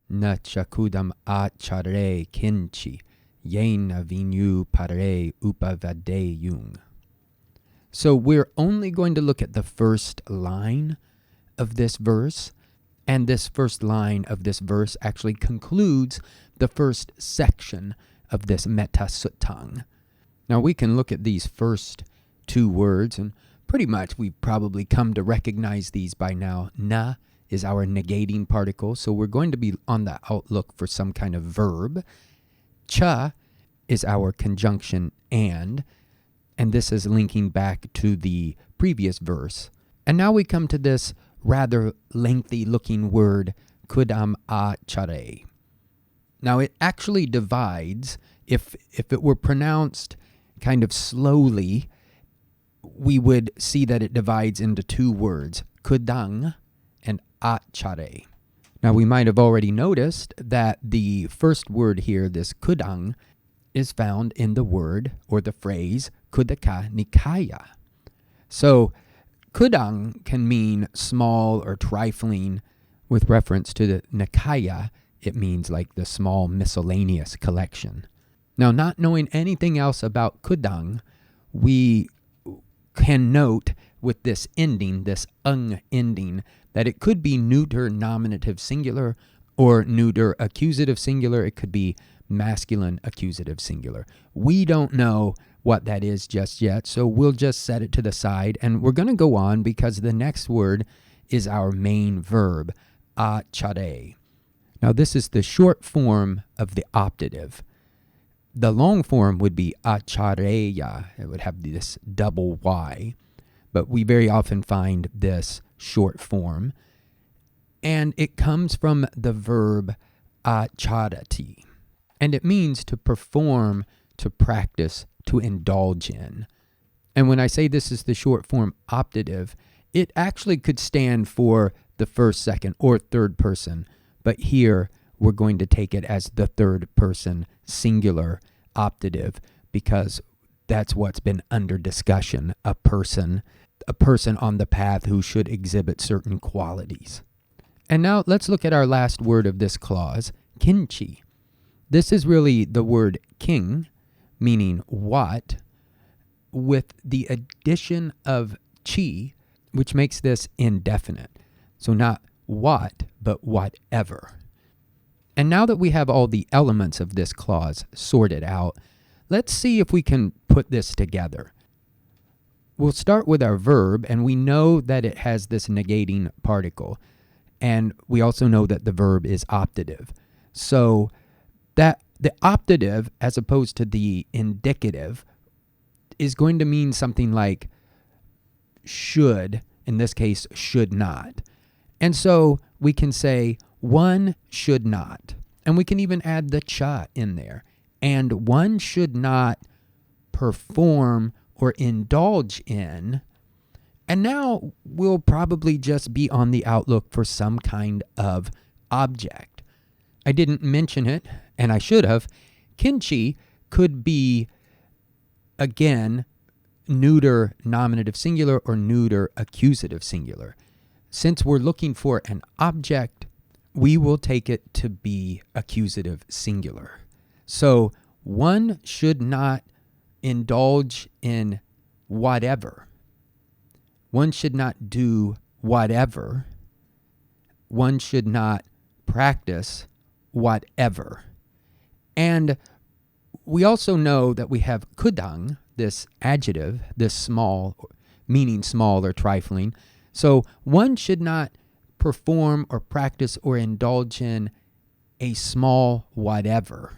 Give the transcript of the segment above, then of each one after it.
Na chakudam achare kinchi, yena vinu pare upavadeyung. So we're only going to look at the first line of this verse, and this first line of this verse actually concludes the first section of this Metta Sutta. Now we can look at these first two words, and pretty much we've probably come to recognize these by now. Na is our negating particle, so we're going to be on the outlook for some kind of verb. Cha is our conjunction and this is linking back to the previous verse. And now we come to this rather lengthy looking word, kudam a chare. Now it actually divides, if it were pronounced kind of slowly, we would see that it divides into two words, kudang and achare. Now we might have already noticed that the first word here, this kudang, is found in the word or the phrase kudaka nikaya. So kudang can mean small or trifling. With reference to the nikaya, it means like the small miscellaneous collection. Now, not knowing anything else about kudang, we can note with this ending, this ung ending, that it could be neuter nominative singular or neuter accusative singular. It could be masculine accusative singular. We don't know what that is just yet, so we'll just set it to the side, and we're going to go on because the next word is our main verb, achare. Now, this is the short form of the optative. The long form would be achareya. It would have this double Y, but we very often find this short form, and it comes from the verb acharati, and it means to perform, to practice, to indulge in. And when I say this is the short form optative, it actually could stand for the first, second, or third person, but here we're going to take it as the third person singular optative because that's what's been under discussion, a person on the path who should exhibit certain qualities. And now let's look at our last word of this clause, kinchi. This is really the word king, meaning what, with the addition of chi, which makes this indefinite. So not what, but whatever. And now that we have all the elements of this clause sorted out, let's see if we can put this together. We'll start with our verb, and we know that it has this negating particle. And we also know that the verb is optative. So that the optative, as opposed to the indicative, is going to mean something like should, in this case, should not. And so we can say one should not. And we can even add the cha in there. And one should not perform or indulge in. And now we'll probably just be on the outlook for some kind of object. I didn't mention it, and I should have. Kinchi could be, again, neuter nominative singular or neuter accusative singular. Since we're looking for an object, we will take it to be accusative singular. So one should not indulge in whatever. One should not do whatever. One should not practice whatever. And we also know that we have kudang, this adjective, this small, meaning small or trifling. So one should not perform or practice or indulge in a small whatever.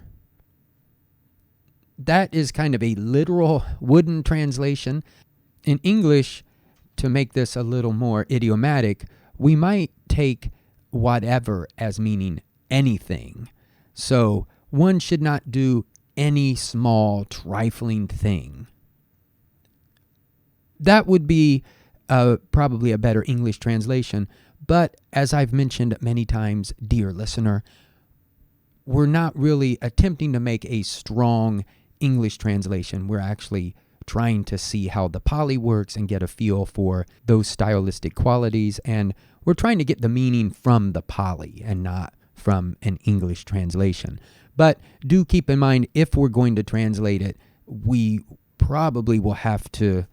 That is kind of a literal wooden translation. In English, to make this a little more idiomatic, we might take whatever as meaning anything. So one should not do any small trifling thing. That would be probably a better English translation. But as I've mentioned many times, dear listener, we're not really attempting to make a strong English translation. We're actually trying to see how the Pali works and get a feel for those stylistic qualities. And we're trying to get the meaning from the Pali and not from an English translation. But do keep in mind, if we're going to translate it, we probably will have to,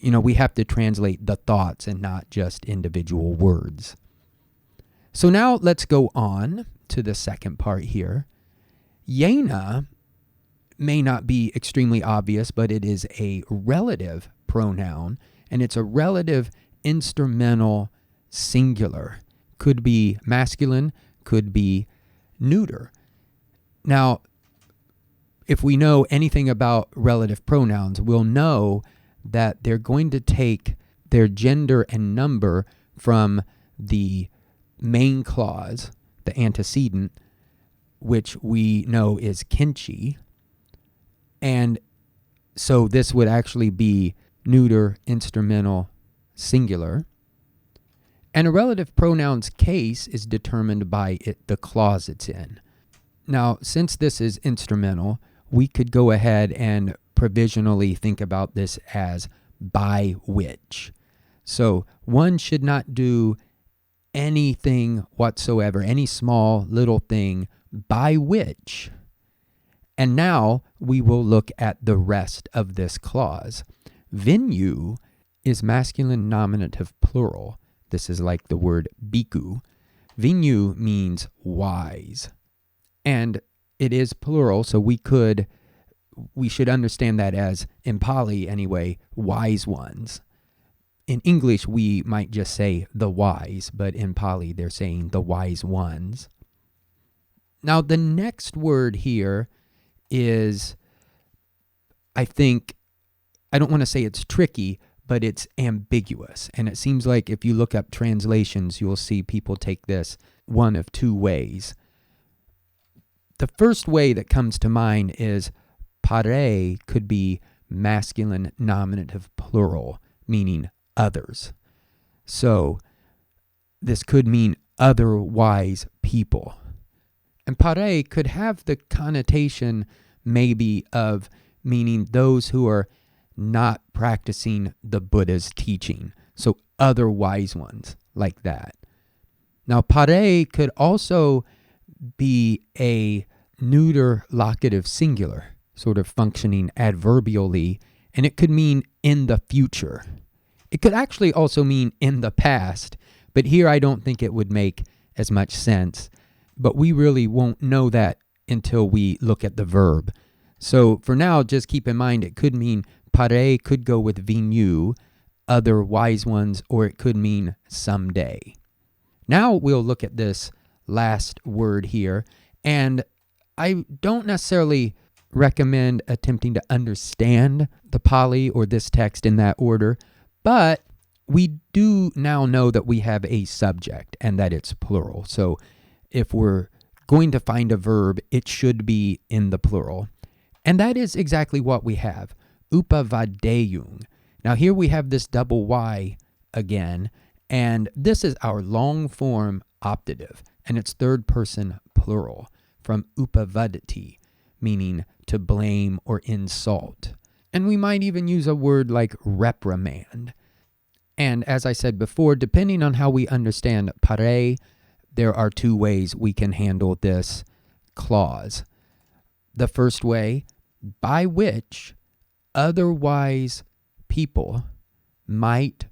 we have to translate the thoughts and not just individual words. So now let's go on to the second part here. Yena may not be extremely obvious, but it is a relative pronoun, and it's a relative instrumental singular. Could be masculine, could be neuter. Now, if we know anything about relative pronouns, we'll know that they're going to take their gender and number from the main clause, the antecedent, which we know is kinchi. And so this would actually be neuter, instrumental, singular. And a relative pronoun's case is determined by the clause it's in. Now, since this is instrumental, we could go ahead and provisionally think about this as by which. So one should not do anything whatsoever, any small little thing, by which. And now we will look at the rest of this clause. Vinyu is masculine nominative plural. This is like the word bhikkhu. Vinyu means wise. And it is plural, so we should understand that as, in Pali anyway, wise ones. In English, we might just say the wise, but in Pali, they're saying the wise ones. Now, the next word here is, I don't want to say it's tricky, but it's ambiguous. And it seems like if you look up translations, you'll see people take this one of two ways. The first way that comes to mind is pare could be masculine nominative plural, meaning others. So this could mean other wise people. And pare could have the connotation maybe of meaning those who are not practicing the Buddha's teaching. So other wise ones like that. Now pare could also be a neuter locative singular, sort of functioning adverbially, and it could mean in the future. It could actually also mean in the past, but here I don't think it would make as much sense. But we really won't know that until we look at the verb. So for now, just keep in mind it could mean pare could go with vinyu, other wise ones, or it could mean someday. Now we'll look at this last word here, and I don't necessarily recommend attempting to understand the Pali or this text in that order, but we do now know that we have a subject and that it's plural. So if we're going to find a verb, it should be in the plural. And that is exactly what we have, upavadeyung. Now here we have this double Y again, and this is our long form optative, and it's third person plural from upavadati, meaning to blame or insult. And we might even use a word like reprimand. And as I said before, depending on how we understand pare, there are two ways we can handle this clause. The first way, by which otherwise people might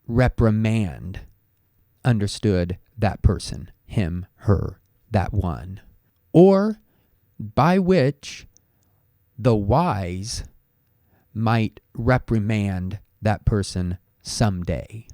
reprimand, understood, that person, him, her, that one. Or by which the wise might reprimand that person someday.